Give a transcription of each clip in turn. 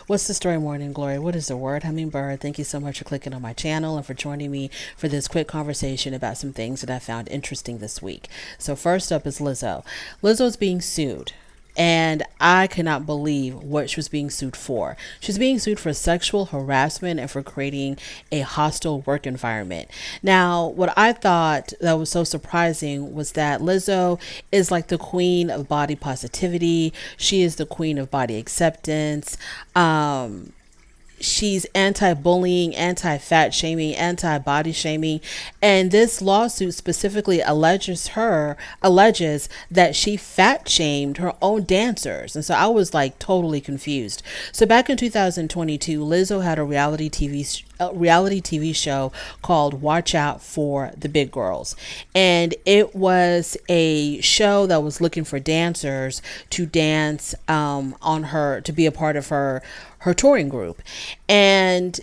What's the story, Morning Glory? What is the word, Hummingbird? Thank you so much for clicking on my channel and for joining me for this quick conversation about some things that I found interesting this week. So first up is Lizzo. Lizzo's being sued. And I cannot believe what she was being sued for. She's being sued for sexual harassment and for creating a hostile work environment. Now, what I thought that was so surprising was that Lizzo is like the queen of body positivity. She is the queen of body acceptance. She's anti-bullying, anti-fat shaming, anti-body shaming, and this lawsuit specifically alleges that she fat shamed her own dancers. And so I was like totally confused. So back in 2022, Lizzo had a reality TV show called Watch Out for the Big Girls, and it was a show that was looking for dancers to dance on her, to be a part of her touring group. And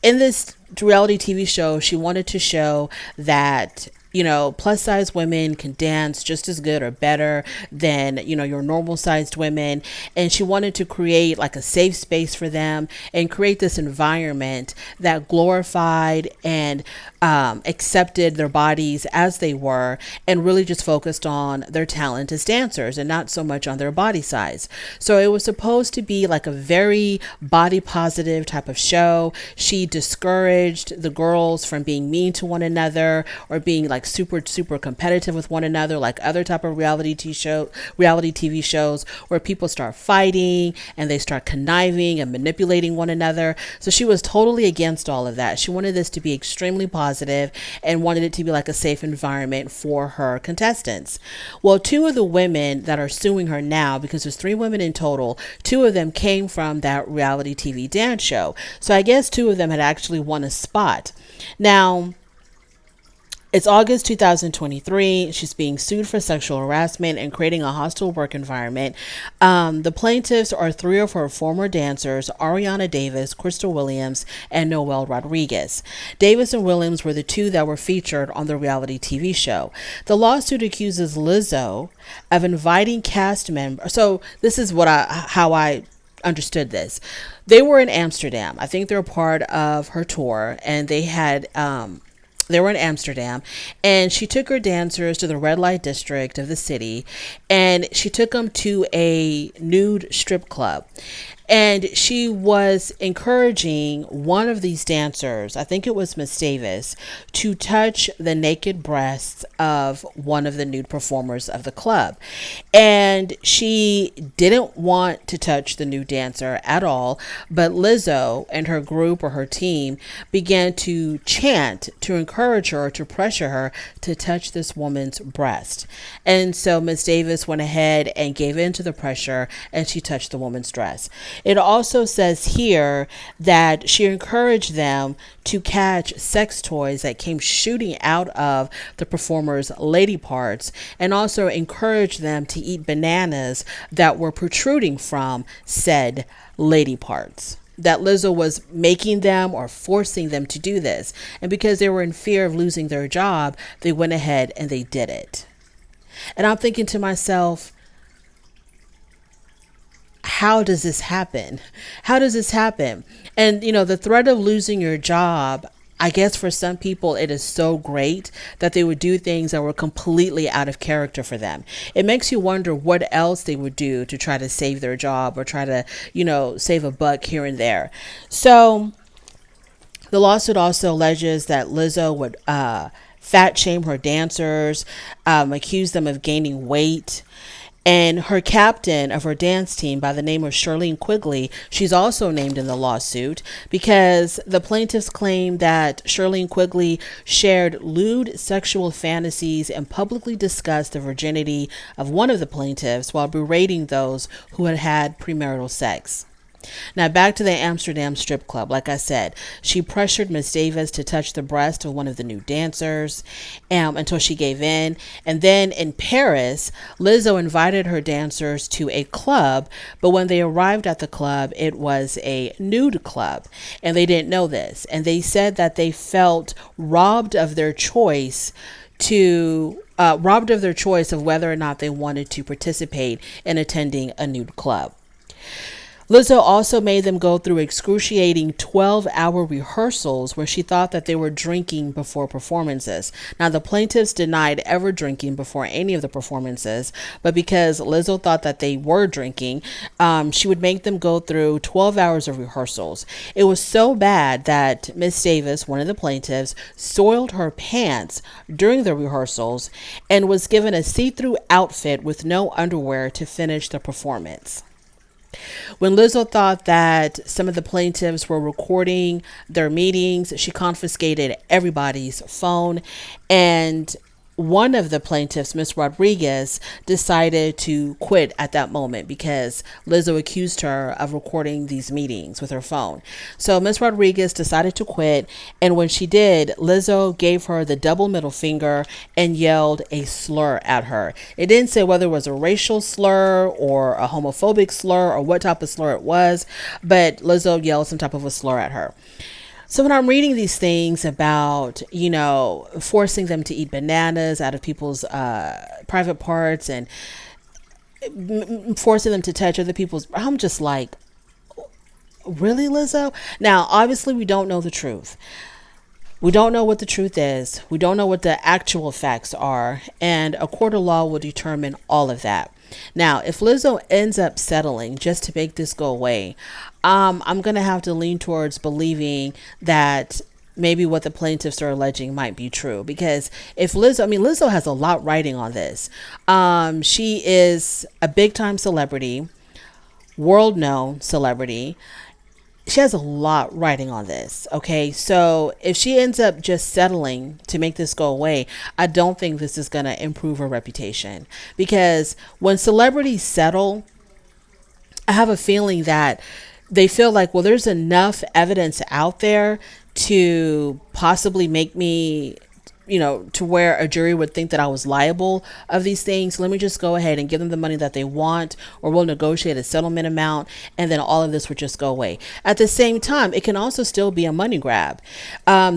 in this reality TV show, she wanted to show that, you know, plus size women can dance just as good or better than, you know, your normal sized women. And she wanted to create like a safe space for them and create this environment that glorified and accepted their bodies as they were, and really just focused on their talent as dancers and not so much on their body size. So it was supposed to be like a very body positive type of show. She discouraged the girls from being mean to one another or being like super competitive with one another, like other type of reality TV shows where people start fighting and they start conniving and manipulating one another. So she was totally against all of that. She wanted this to be extremely positive and wanted it to be like a safe environment for her contestants. Well, two of the women that are suing her now, because there's three women in total, two of them came from that reality TV dance show. So I guess two of them had actually won a spot. Now, it's August 2023. She's being sued for sexual harassment and creating a hostile work environment. The plaintiffs are three of her former dancers: Ariana Davis, Crystal Williams, and Noel Rodriguez. Davis and Williams were the two that were featured on the reality TV show. The lawsuit accuses Lizzo of inviting cast members. So this is how I understood this. They were in Amsterdam. I think they're part of her tour, and they were in Amsterdam, and she took her dancers to the red light district of the city, and she took them to a nude strip club. And she was encouraging one of these dancers, I think it was Miss Davis, to touch the naked breasts of one of the nude performers of the club. And she didn't want to touch the nude dancer at all, but Lizzo and her group or her team began to chant to encourage her, to pressure her to touch this woman's breast. And so Miss Davis went ahead and gave in to the pressure, and she touched the woman's dress. It also says here that she encouraged them to catch sex toys that came shooting out of the performer's lady parts, and also encouraged them to eat bananas that were protruding from said lady parts. That Lizzo was making them or forcing them to do this. And because they were in fear of losing their job, they went ahead and they did it. And I'm thinking to myself, how does this happen? How does this happen? And, you know, the threat of losing your job, I guess for some people, it is so great that they would do things that were completely out of character for them. It makes you wonder what else they would do to try to save their job or try to, you know, save a buck here and there. So the lawsuit also alleges that Lizzo would fat shame her dancers, accuse them of gaining weight. And her captain of her dance team, by the name of Shirlene Quigley, she's also named in the lawsuit because the plaintiffs claim that Shirlene Quigley shared lewd sexual fantasies and publicly discussed the virginity of one of the plaintiffs while berating those who had had premarital sex. Now back to the Amsterdam strip club. Like I said, she pressured Miss Davis to touch the breast of one of the new dancers until she gave in. And then in Paris, Lizzo invited her dancers to a club, but when they arrived at the club, it was a nude club, and they didn't know this. And they said that they felt robbed of their choice of whether or not they wanted to participate in attending a nude club. Lizzo also made them go through excruciating 12-hour rehearsals where she thought that they were drinking before performances. Now, the plaintiffs denied ever drinking before any of the performances, but because Lizzo thought that they were drinking, she would make them go through 12 hours of rehearsals. It was so bad that Miss Davis, one of the plaintiffs, soiled her pants during the rehearsals and was given a see-through outfit with no underwear to finish the performance. When Lizzo thought that some of the plaintiffs were recording their meetings, she confiscated everybody's phone, and one of the plaintiffs, Miss Rodriguez, decided to quit at that moment because Lizzo accused her of recording these meetings with her phone. So Miss Rodriguez decided to quit, and when she did, Lizzo gave her the double middle finger and yelled a slur at her. It didn't say whether it was a racial slur or a homophobic slur or what type of slur it was, but Lizzo yelled some type of a slur at her. So when I'm reading these things about, forcing them to eat bananas out of people's private parts and forcing them to touch other people's, I'm just like, really, Lizzo? Now, obviously, we don't know the truth. We don't know what the truth is. We don't know what the actual facts are. And a court of law will determine all of that. Now, if Lizzo ends up settling just to make this go away, I'm going to have to lean towards believing that maybe what the plaintiffs are alleging might be true. Because if Lizzo has a lot riding on this. She is a big time celebrity, world known celebrity. She has a lot riding on this. Okay. So if she ends up just settling to make this go away, I don't think this is going to improve her reputation, because when celebrities settle, I have a feeling that they feel like, well, there's enough evidence out there to possibly make me, to where a jury would think that I was liable of these things. Let me just go ahead and give them the money that they want, or we'll negotiate a settlement amount, and then all of this would just go away. At the same time, it can also still be a money grab.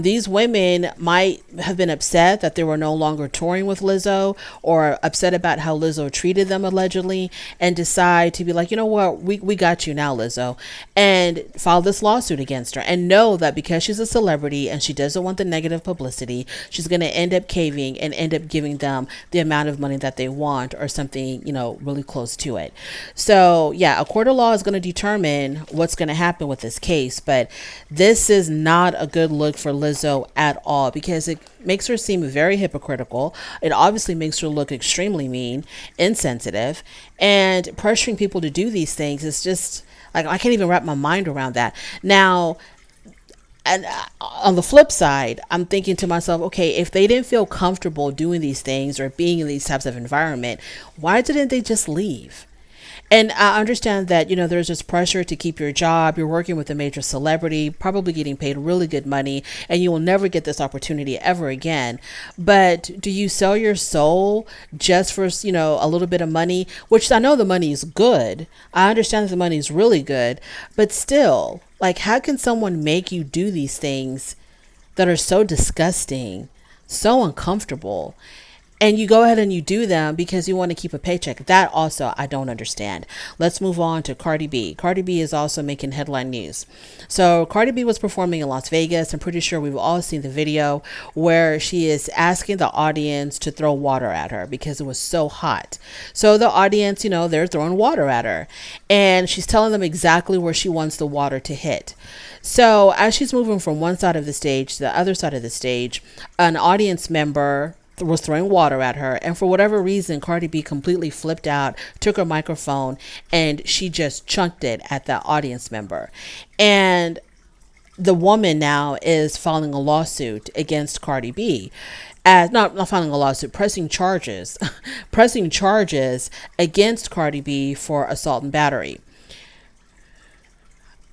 These women might have been upset that they were no longer touring with Lizzo, or upset about how Lizzo treated them allegedly, and decide to be like, you know what, we got you now, Lizzo, and file this lawsuit against her, and know that because she's a celebrity and she doesn't want the negative publicity, she's going to end up caving and end up giving them the amount of money that they want, or something, really close to it. So yeah, a court of law is going to determine what's going to happen with this case, but this is not a good look for Lizzo at all, because it makes her seem very hypocritical. It obviously makes her look extremely mean, insensitive, and pressuring people to do these things is just like, I can't even wrap my mind around that. Now, and on the flip side, I'm thinking to myself, okay, if they didn't feel comfortable doing these things or being in these types of environment, why didn't they just leave? And I understand that, there's this pressure to keep your job. You're working with a major celebrity, probably getting paid really good money, and you will never get this opportunity ever again. But do you sell your soul just for, a little bit of money, which I know the money is good. I understand that the money is really good, but still, like, how can someone make you do these things that are so disgusting, so uncomfortable? And you go ahead and you do them because you want to keep a paycheck. That also, I don't understand. Let's move on to Cardi B. Cardi B is also making headline news. So Cardi B was performing in Las Vegas. I'm pretty sure we've all seen the video where she is asking the audience to throw water at her because it was so hot. So the audience, they're throwing water at her. And she's telling them exactly where she wants the water to hit. So as she's moving from one side of the stage to the other side of the stage, an audience member was throwing water at her, and for whatever reason, Cardi B completely flipped out, took her microphone, and she just chunked it at that audience member. And the woman now is filing a lawsuit against Cardi B, as not filing a lawsuit, pressing charges against Cardi B for assault and battery.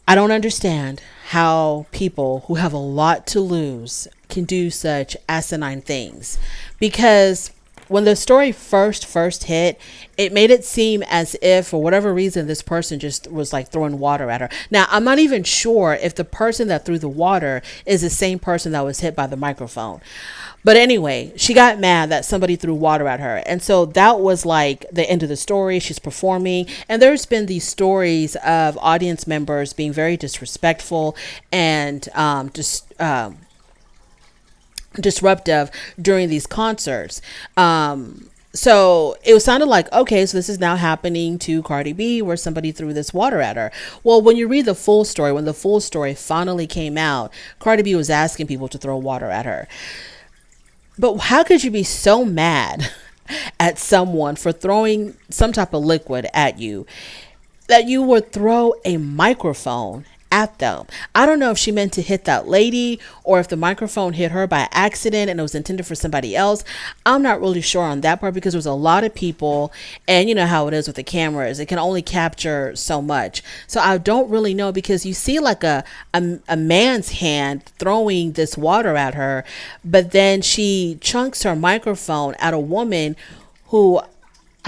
I don't understand how people who have a lot to lose can do such asinine things, because when the story first hit, it made it seem as if for whatever reason this person just was like throwing water at her. Now, I'm not even sure if the person that threw the water is the same person that was hit by the microphone. But anyway, she got mad that somebody threw water at her. And so that was like the end of the story. She's performing. And there's been these stories of audience members being very disrespectful and disruptive during these concerts. So it sounded like, okay, so this is now happening to Cardi B where somebody threw this water at her. Well, when you read the full story, when the full story finally came out, Cardi B was asking people to throw water at her. But how could you be so mad at someone for throwing some type of liquid at you that you would throw a microphone at them? I don't know if she meant to hit that lady or if the microphone hit her by accident and it was intended for somebody else. I'm not really sure on that part because there was a lot of people, and you know how it is with the cameras, it can only capture so much. So I don't really know, because you see like a man's hand throwing this water at her, but then she chunks her microphone at a woman who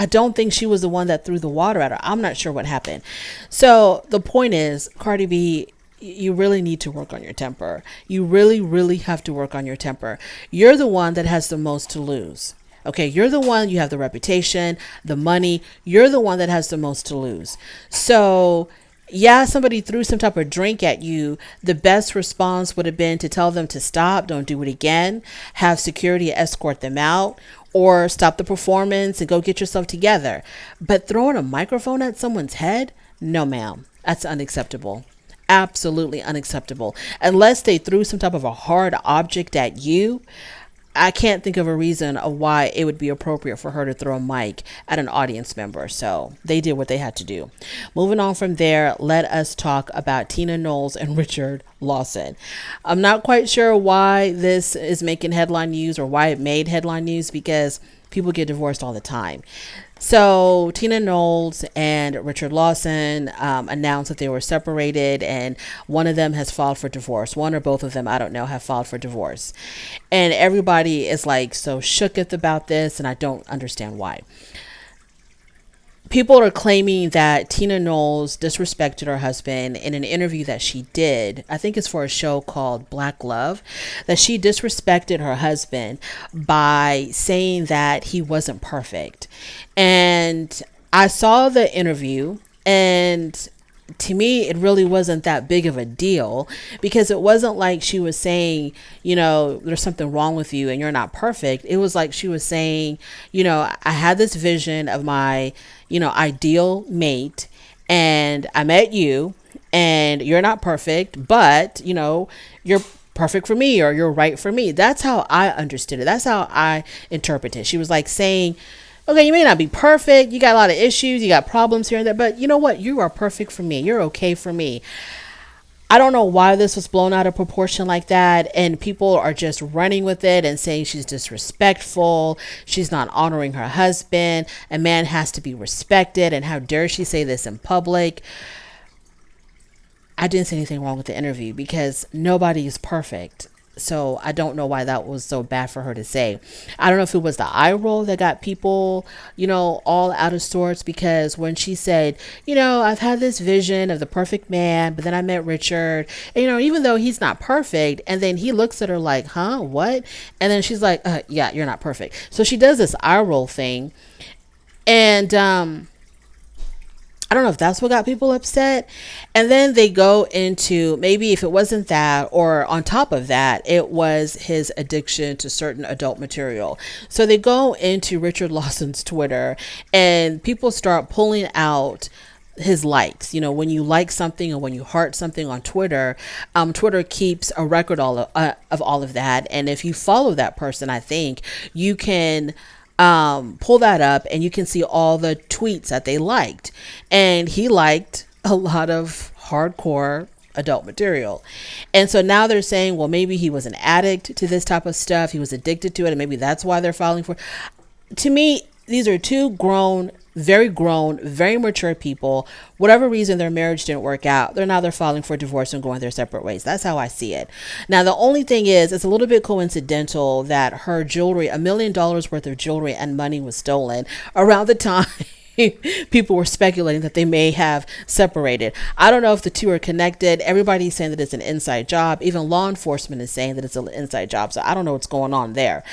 I don't think she was the one that threw the water at her. I'm not sure what happened. So the point is, Cardi B, you really need to work on your temper. You really, really have to work on your temper. You're the one that has the most to lose. Okay, you're the one, you have the reputation, the money. You're the one that has the most to lose. So yeah, somebody threw some type of drink at you. The best response would have been to tell them to stop, don't do it again, have security escort them out, or stop the performance and go get yourself together. But throwing a microphone at someone's head? No, ma'am. That's unacceptable. Absolutely unacceptable. Unless they threw some type of a hard object at you, I can't think of a reason of why it would be appropriate for her to throw a mic at an audience member. So they did what they had to do. Moving on from there, let us talk about Tina Knowles and Richard Lawson. I'm not quite sure why this is making headline news or why it made headline news, because people get divorced all the time. So Tina Knowles and Richard Lawson announced that they were separated, and one of them has filed for divorce. One or both of them, I don't know, have filed for divorce. And everybody is like so shooketh about this, and I don't understand why. People are claiming that Tina Knowles disrespected her husband in an interview that she did. I think it's for a show called Black Love, that she disrespected her husband by saying that he wasn't perfect. And I saw the interview, and to me, it really wasn't that big of a deal, because it wasn't like she was saying, you know, there's something wrong with you and you're not perfect. It was like she was saying, you know, I had this vision of my, you know, ideal mate, and I met you and you're not perfect, but you know, you're perfect for me, or you're right for me. That's how I understood it. That's how I interpret it. She was like saying, okay, you may not be perfect. You got a lot of issues. You got problems here and there. But you know what? You are perfect for me. You're okay for me. I don't know why this was blown out of proportion like that. And people are just running with it and saying she's disrespectful. She's not honoring her husband. A man has to be respected. And how dare she say this in public? I didn't say anything wrong with the interview, because nobody is perfect. So I don't know why that was so bad for her to say. I don't know if it was the eye roll that got people, you know, all out of sorts, because when she said, you know, I've had this vision of the perfect man, but then I met Richard, and, you know, even though he's not perfect, and then he looks at her like, huh, what? And then she's like, yeah, you're not perfect. So she does this eye roll thing. And, I don't know if that's what got people upset. And then they go into, maybe if it wasn't that, or on top of that, it was his addiction to certain adult material. So they go into Richard Lawson's Twitter, and people start pulling out his likes. You know, when you like something or when you heart something on Twitter, Twitter keeps a record of all of that. And if you follow that person, I think you can pull that up and you can see all the tweets that they liked. And he liked a lot of hardcore adult material. And so now they're saying, well, maybe he was an addict to this type of stuff. He was addicted to it, and maybe that's why they're filing for. To me, these are two grown very grown, very mature people. Whatever reason their marriage didn't work out, they're filing for divorce and going their separate ways. That's how I see it. Now, the only thing is, it's a little bit coincidental that her jewelry, $1 million worth of jewelry and money was stolen around the time people were speculating that they may have separated. I don't know if the two are connected. Everybody's saying that it's an inside job. Even law enforcement is saying that it's an inside job. So I don't know what's going on there.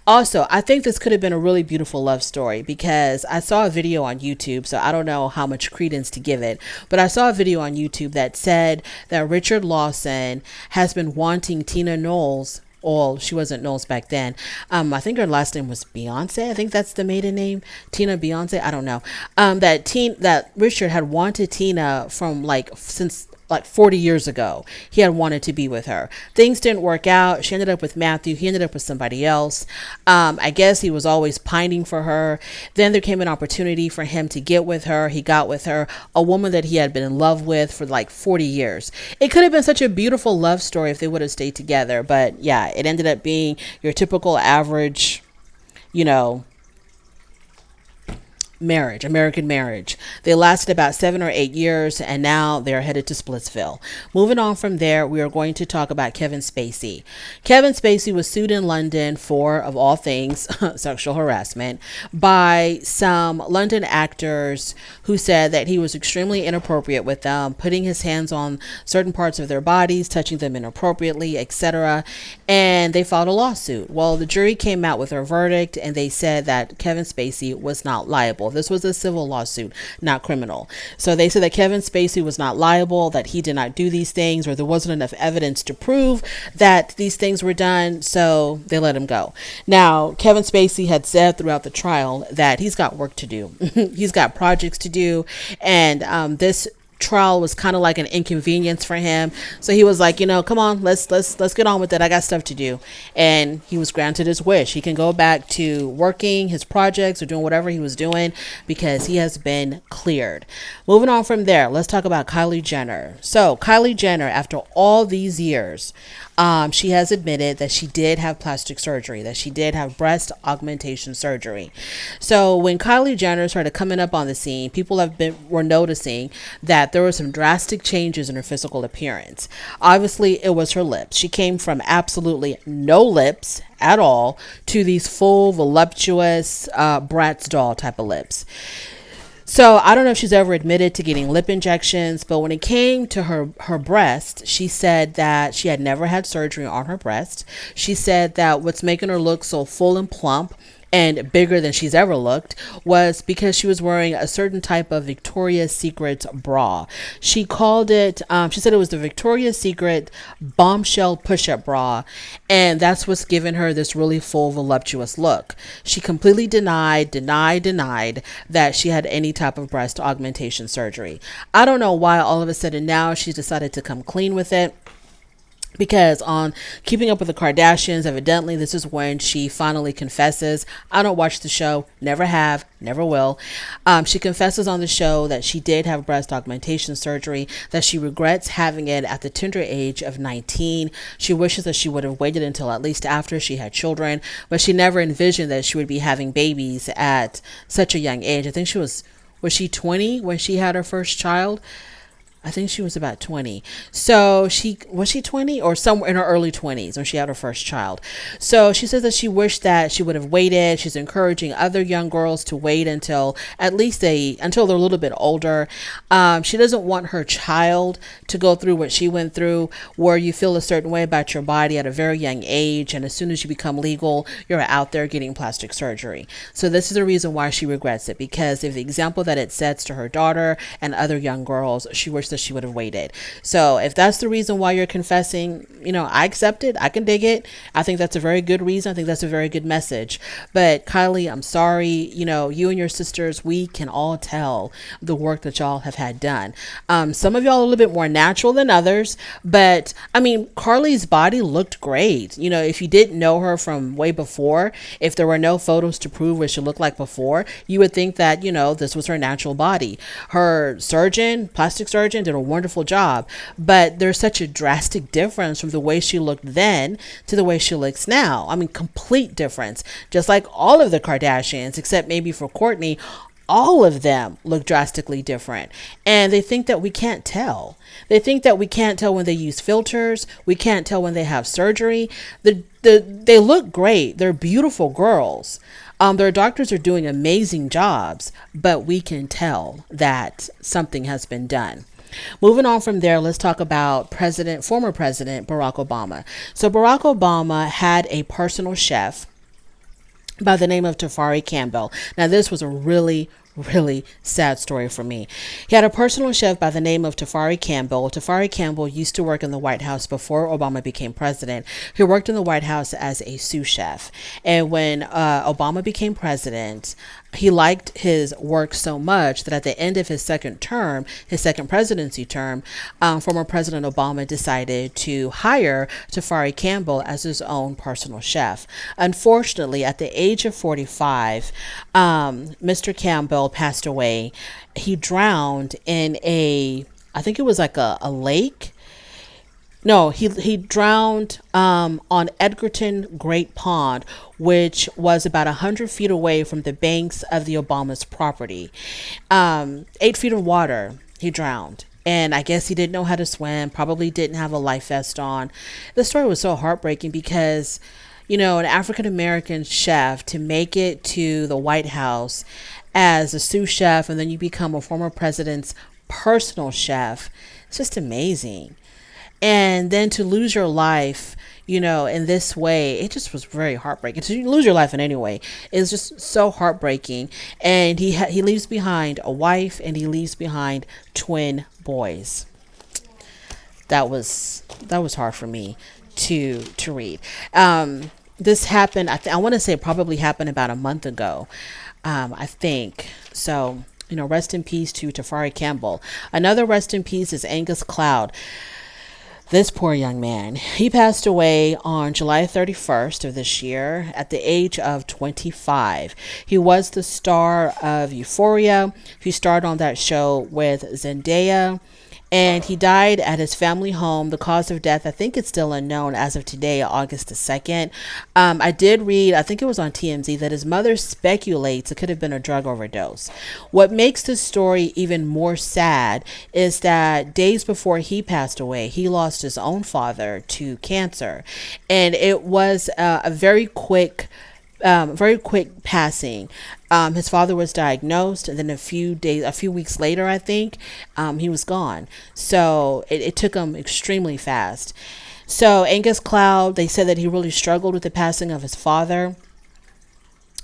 Also, I think this could have been a really beautiful love story, because I saw a video on YouTube. So I don't know how much credence to give it, but I saw a video on YouTube that said that Richard Lawson has been wanting Tina Knowles. Well, she wasn't Knowles back then. I think her last name was Beyonce. I think that's the maiden name. Tina Beyonce. I don't know. That Richard had wanted Tina from since 40 years ago. He had wanted to be with her. Things didn't work out. She ended up with Matthew. He ended up with somebody else. I guess he was always pining for her. Then there came an opportunity for him to get with her. He got with her, a woman that he had been in love with for 40 years. It could have been such a beautiful love story if they would have stayed together. But yeah, it ended up being your typical average, American marriage. They lasted about 7 or 8 years, and now they're headed to Splitsville. Moving on from there, we are going to talk about Kevin Spacey. Kevin Spacey was sued in London for, of all things, sexual harassment by some London actors who said that he was extremely inappropriate with them, putting his hands on certain parts of their bodies, touching them inappropriately, etc. And they filed a lawsuit. Well, the jury came out with their verdict, and they said that Kevin Spacey was not liable. This was a civil lawsuit, not criminal. So they said that Kevin Spacey was not liable, that he did not do these things, or there wasn't enough evidence to prove that these things were done. So they let him go. Now, Kevin Spacey had said throughout the trial that he's got work to do. He's got projects to do. And this trial was kind of like an inconvenience for him. So he was like, come on, let's get on with it. I got stuff to do. And he was granted his wish. He can go back to working his projects or doing whatever he was doing because he has been cleared. Moving on from there, let's talk about Kylie Jenner. So Kylie Jenner, after all these years, she has admitted that she did have plastic surgery, that she did have breast augmentation surgery. So when Kylie Jenner started coming up on the scene, people were noticing that there were some drastic changes in her physical appearance. Obviously, it was her lips. She came from absolutely no lips at all to these full, voluptuous Bratz doll type of lips. So I don't know if she's ever admitted to getting lip injections, but when it came to her breast, she said that she had never had surgery on her breast. She said that what's making her look so full and plump and bigger than she's ever looked was because she was wearing a certain type of Victoria's Secret bra. She called it, she said it was the Victoria's Secret bombshell push-up bra, and that's what's given her this really full, voluptuous look. She completely denied that she had any type of breast augmentation surgery. I don't know why all of a sudden now she's decided to come clean with it. Because on Keeping Up with the Kardashians, evidently this is when she finally confesses. I don't watch the show, never have, never will. She confesses on the show that she did have breast augmentation surgery, that she regrets having it at the tender age of 19. She wishes that she would have waited until at least after she had children, but she never envisioned that she would be having babies at such a young age. I think was she 20 when she had her first child? I think she was about 20. So was she 20 or somewhere in her early 20s when she had her first child? So she says that she wished that she would have waited. She's encouraging other young girls to wait until until they're a little bit older. She doesn't want her child to go through what she went through, where you feel a certain way about your body at a very young age, and as soon as you become legal, you're out there getting plastic surgery. So this is the reason why she regrets it, because of the example that it sets to her daughter and other young girls. She wished that she would have waited. So if that's the reason why you're confessing, I accept it. I can dig it. I think that's a very good reason. I think that's a very good message. But Kylie, I'm sorry. You and your sisters, we can all tell the work that y'all have had done. Some of y'all are a little bit more natural than others, but Carly's body looked great. If you didn't know her from way before, if there were no photos to prove what she looked like before, you would think that, this was her natural body. Her plastic surgeon, did a wonderful job, but there's such a drastic difference from the way she looked then to the way she looks now. Complete difference. Just like all of the Kardashians, except maybe for Kourtney, all of them look drastically different. And they think that we can't tell. They think that we can't tell when they use filters. We can't tell when they have surgery. They look great. They're beautiful girls. Their doctors are doing amazing jobs, but we can tell that something has been done. Moving on from there, let's talk about former President Barack Obama. So Barack Obama had a personal chef by the name of Tafari Campbell. Now, this was a really sad story for me. He had a personal chef by the name of Tafari Campbell. Tafari Campbell used to work in the White House before Obama became president. He worked in the White House as a sous chef. And when Obama became president, he liked his work so much that at the end of his second presidency term, former President Obama decided to hire Tafari Campbell as his own personal chef. Unfortunately, at the age of 45, Mr. Campbell passed away. He drowned in I think it was like a lake. No, he drowned on Edgerton Great Pond, which was about 100 feet away from the banks of the Obama's property. 8 feet of water, he drowned. And I guess he didn't know how to swim, probably didn't have a life vest on. The story was so heartbreaking because, an African-American chef, to make it to the White House as a sous chef and then you become a former president's personal chef, it's just amazing. And then to lose your life, in this way, it just was very heartbreaking. To lose your life in any way is just so heartbreaking. And he leaves behind a wife and he leaves behind twin boys. That was hard for me to read. This happened, I want to say it probably happened about a month ago. I think. So, rest in peace to Tafari Campbell. Another rest in peace is Angus Cloud. This poor young man, he passed away on July 31st of this year at the age of 25. He was the star of Euphoria. He starred on that show with Zendaya. And he died at his family home. The cause of death, I think it's still unknown as of today, August the 2nd. I did read, I think it was on TMZ, that his mother speculates it could have been a drug overdose. What makes this story even more sad is that days before he passed away, he lost his own father to cancer. And it was a very quick passing. His father was diagnosed, and then a few weeks later, I think, he was gone. So it took him extremely fast. So Angus Cloud, they said that he really struggled with the passing of his father.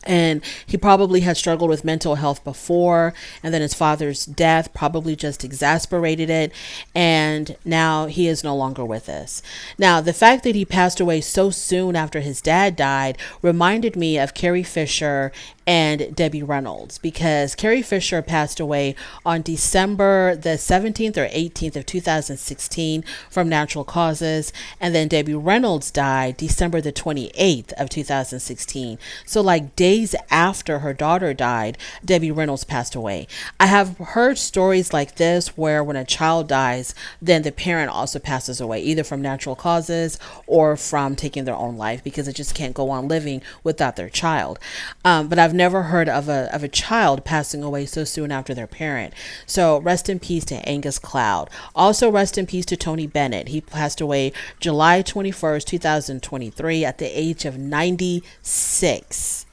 And he probably had struggled with mental health before, and then his father's death probably just exasperated it, and now he is no longer with us. Now, the fact that he passed away so soon after his dad died reminded me of Carrie Fisher and Debbie Reynolds, because Carrie Fisher passed away on December the 17th or 18th of 2016 from natural causes, and then Debbie Reynolds died December the 28th of 2016. So like days after her daughter died, Debbie Reynolds passed away. I have heard stories like this where when a child dies, then the parent also passes away, either from natural causes or from taking their own life, because it just can't go on living without their child. But I've never heard of a child passing away so soon after their parent. So rest in peace to Angus Cloud. Also rest in peace to Tony Bennett. He passed away July 21st, 2023 at the age of 96.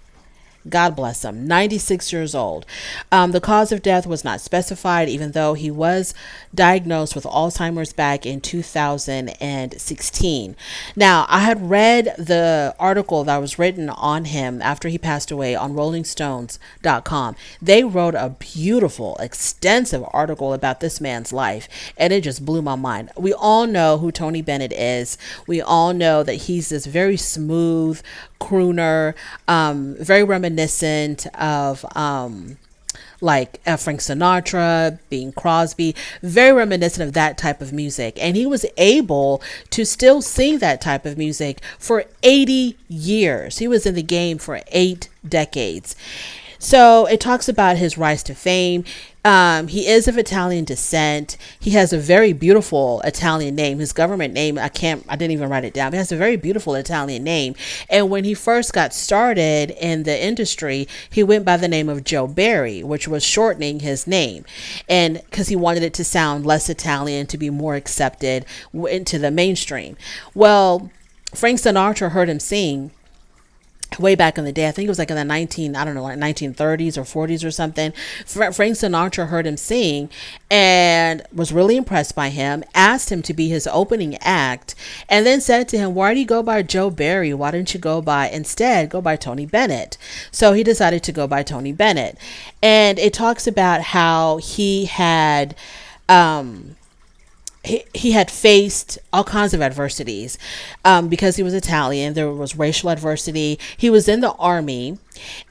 God bless him, 96 years old. The cause of death was not specified, even though he was diagnosed with Alzheimer's back in 2016. Now, I had read the article that was written on him after he passed away on rollingstones.com. They wrote a beautiful, extensive article about this man's life, and it just blew my mind. We all know who Tony Bennett is. We all know that he's this very smooth crooner, very reminiscent of like Frank Sinatra, Bing Crosby, very reminiscent of that type of music. And he was able to still sing that type of music for 80 years. He was in the game for 8 decades. So it talks about his rise to fame. He is of Italian descent. He has a very beautiful Italian name. His government name, I didn't even write it down. He has a very beautiful Italian name. And when he first got started in the industry, he went by the name of Joe Barry, which was shortening his name. And because he wanted it to sound less Italian, to be more accepted into the mainstream. Well, Frank Sinatra heard him sing way back in the day. I think it was like in the 1930s or 40s or something. Frank Sinatra heard him sing and was really impressed by him, asked him to be his opening act, and then said to him, why do you go by Joe Barry? Why don't you go by Tony Bennett? So he decided to go by Tony Bennett. And it talks about how he had he had faced all kinds of adversities because he was Italian. There was racial adversity. He was in the army.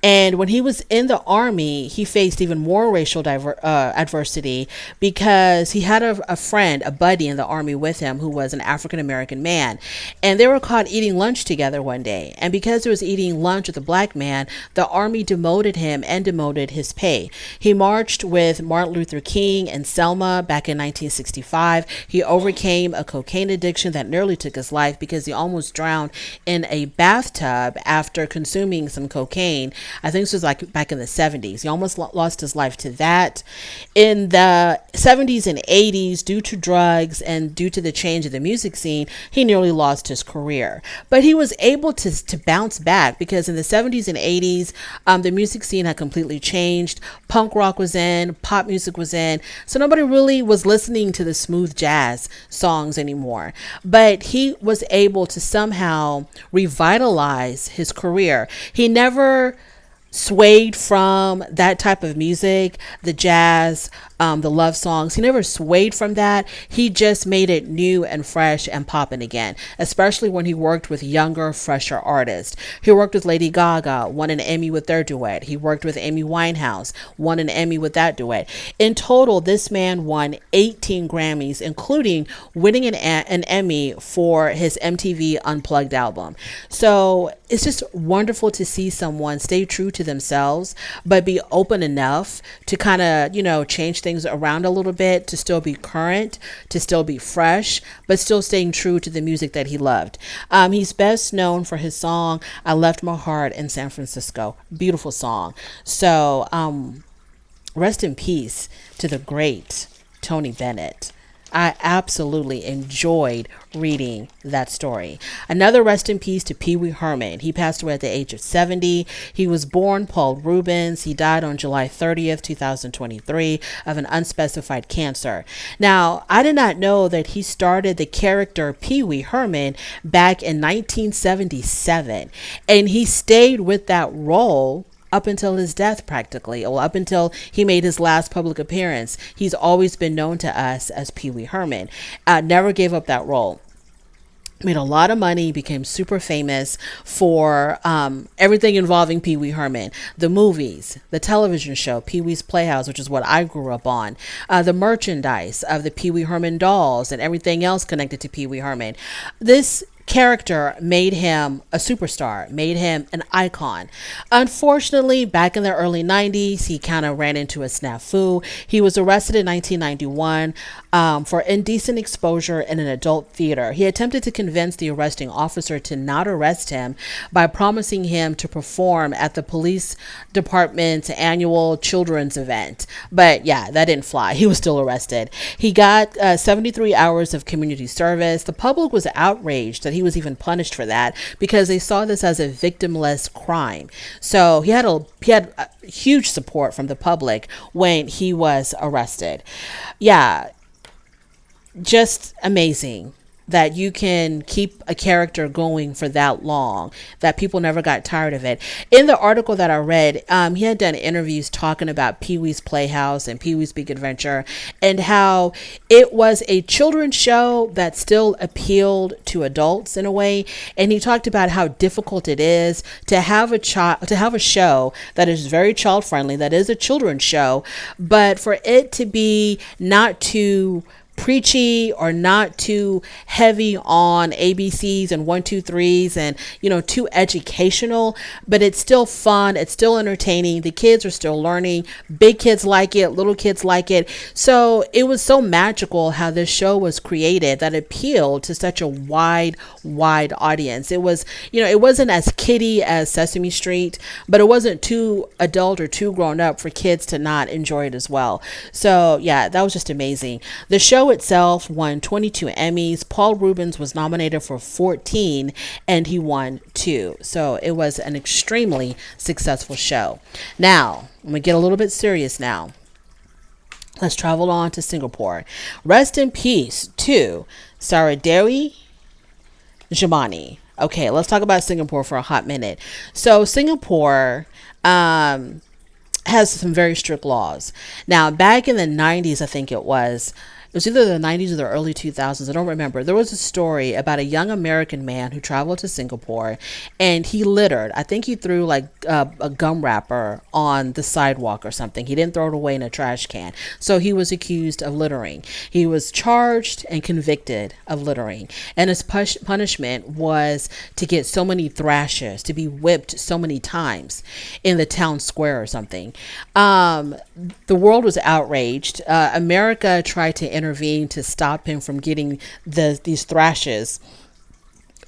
And when he was in the army, he faced even more racial adversity because he had a friend, a buddy in the army with him who was an African-American man. And they were caught eating lunch together one day. And because he was eating lunch with a black man, the army demoted him and demoted his pay. He marched with Martin Luther King and Selma back in 1965. He overcame a cocaine addiction that nearly took his life because he almost drowned in a bathtub after consuming some cocaine. I think this was like back in the 70s. He almost lost his life to that. In the 70s and 80s, due to drugs and due to the change of the music scene, he nearly lost his career. But he was able to bounce back because in the 70s and 80s, the music scene had completely changed. Punk rock was in, pop music was in, so nobody really was listening to the smooth jazz songs anymore. But he was able to somehow revitalize his career. He never swayed from that type of music, the jazz, the love songs. He never swayed from that. He just made it new and fresh and popping again, especially when he worked with younger, fresher artists. He worked with Lady Gaga, won an Emmy with their duet. He worked with Amy Winehouse, won an Emmy with that duet. In total, this man won 18 Grammys, including winning an Emmy for his MTV Unplugged album. So it's just wonderful to see someone stay true to themselves, but be open enough to kind of, change things around a little bit, to still be current, to still be fresh, but still staying true to the music that he loved. He's best known for his song, I Left My Heart in San Francisco. Beautiful song. So rest in peace to the great Tony Bennett. I absolutely enjoyed reading that story. Another rest in peace to Pee Wee Herman. He passed away at the age of 70. He was born Paul Rubens. He died on July 30th, 2023 of an unspecified cancer. Now, I did not know that he started the character Pee Wee Herman back in 1977, and he stayed with that role up until his death, practically, or up until he made his last public appearance. He's always been known to us as Pee Wee Herman. Never gave up that role. Made a lot of money, became super famous for everything involving Pee Wee Herman. The movies, the television show, Pee Wee's Playhouse, which is what I grew up on, the merchandise of the Pee Wee Herman dolls and everything else connected to Pee Wee Herman. This character made him a superstar, made him an icon. Unfortunately, back in the early 90s, he kind of ran into a snafu. He was arrested in 1991 for indecent exposure in an adult theater. He attempted to convince the arresting officer to not arrest him by promising him to perform at the police department's annual children's event. But yeah, that didn't fly. He was still arrested. He got 73 hours of community service. The public was outraged that he was even punished for that because they saw this as a victimless crime. So he had a huge support from the public when he was arrested. Yeah, just amazing that you can keep a character going for that long, that people never got tired of it. In the article that I read, he had done interviews talking about Pee Wee's Playhouse and Pee Wee's Big Adventure and how it was a children's show that still appealed to adults in a way. And he talked about how difficult it is to have a show that is very child friendly, that is a children's show, but for it to be not too preachy or not too heavy on ABCs and 1, 2, 3s and, too educational, but it's still fun. It's still entertaining. The kids are still learning. Big kids like it. Little kids like it. So it was so magical how this show was created that appealed to such a wide audience. It was, it wasn't as kiddie as Sesame Street, but it wasn't too adult or too grown up for kids to not enjoy it as well. So yeah, that was just amazing. The show itself won 22 Emmys. Paul Reubens was nominated for 14 and he won 2. So it was an extremely successful show. Now, I'm going to get a little bit serious now. Let's travel on to Singapore. Rest in peace to Saradewi Jamani. Okay, let's talk about Singapore for a hot minute. So Singapore has some very strict laws. Now, back in the 90s, I think it was either the 90s or the early 2000s. I don't remember. There was a story about a young American man who traveled to Singapore and he littered. I think he threw like a gum wrapper on the sidewalk or something. He didn't throw it away in a trash can. So he was accused of littering. He was charged and convicted of littering. And his punishment was to get so many thrashes, to be whipped so many times in the town square or something. The world was outraged. America tried to intervene to stop him from getting these thrashes.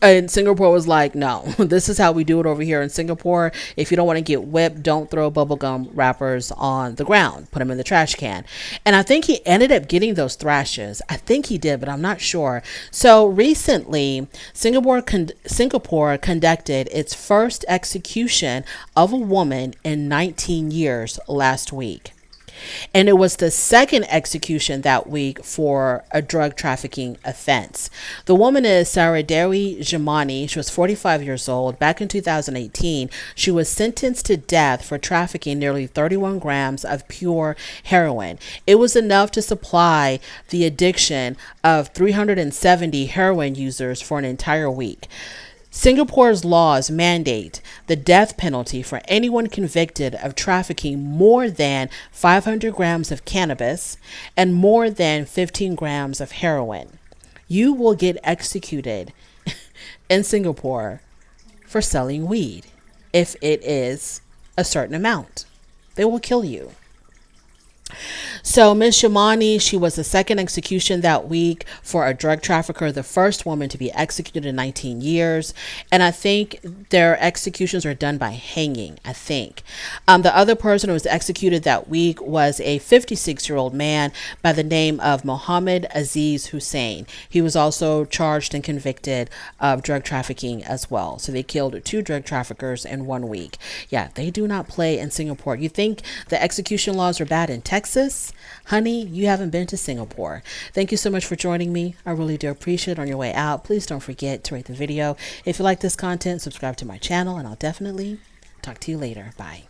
And Singapore was like, no, this is how we do it over here in Singapore. If you don't want to get whipped, don't throw bubblegum wrappers on the ground. Put them in the trash can. And I think he ended up getting those thrashes. I think he did, but I'm not sure. So recently, Singapore conducted its first execution of a woman in 19 years last week. And it was the second execution that week for a drug trafficking offense. The woman is Saradewi Jamani. She was 45 years old. Back in 2018, she was sentenced to death for trafficking nearly 31 grams of pure heroin. It was enough to supply the addiction of 370 heroin users for an entire week. Singapore's laws mandate the death penalty for anyone convicted of trafficking more than 500 grams of cannabis and more than 15 grams of heroin. You will get executed in Singapore for selling weed if it is a certain amount. They will kill you. So Ms. Shamani, she was the second execution that week for a drug trafficker, the first woman to be executed in 19 years. And I think their executions are done by hanging, I think. The other person who was executed that week was a 56-year-old man by the name of Mohammed Aziz Hussein. He was also charged and convicted of drug trafficking as well. So they killed 2 drug traffickers in 1 week. Yeah, they do not play in Singapore. You think the execution laws are bad in Texas? Honey, you haven't been to Singapore. Thank you so much for joining me. I really do appreciate it. On your way out, please don't forget to rate the video. If you like this content, subscribe to my channel, and I'll definitely talk to you later. Bye.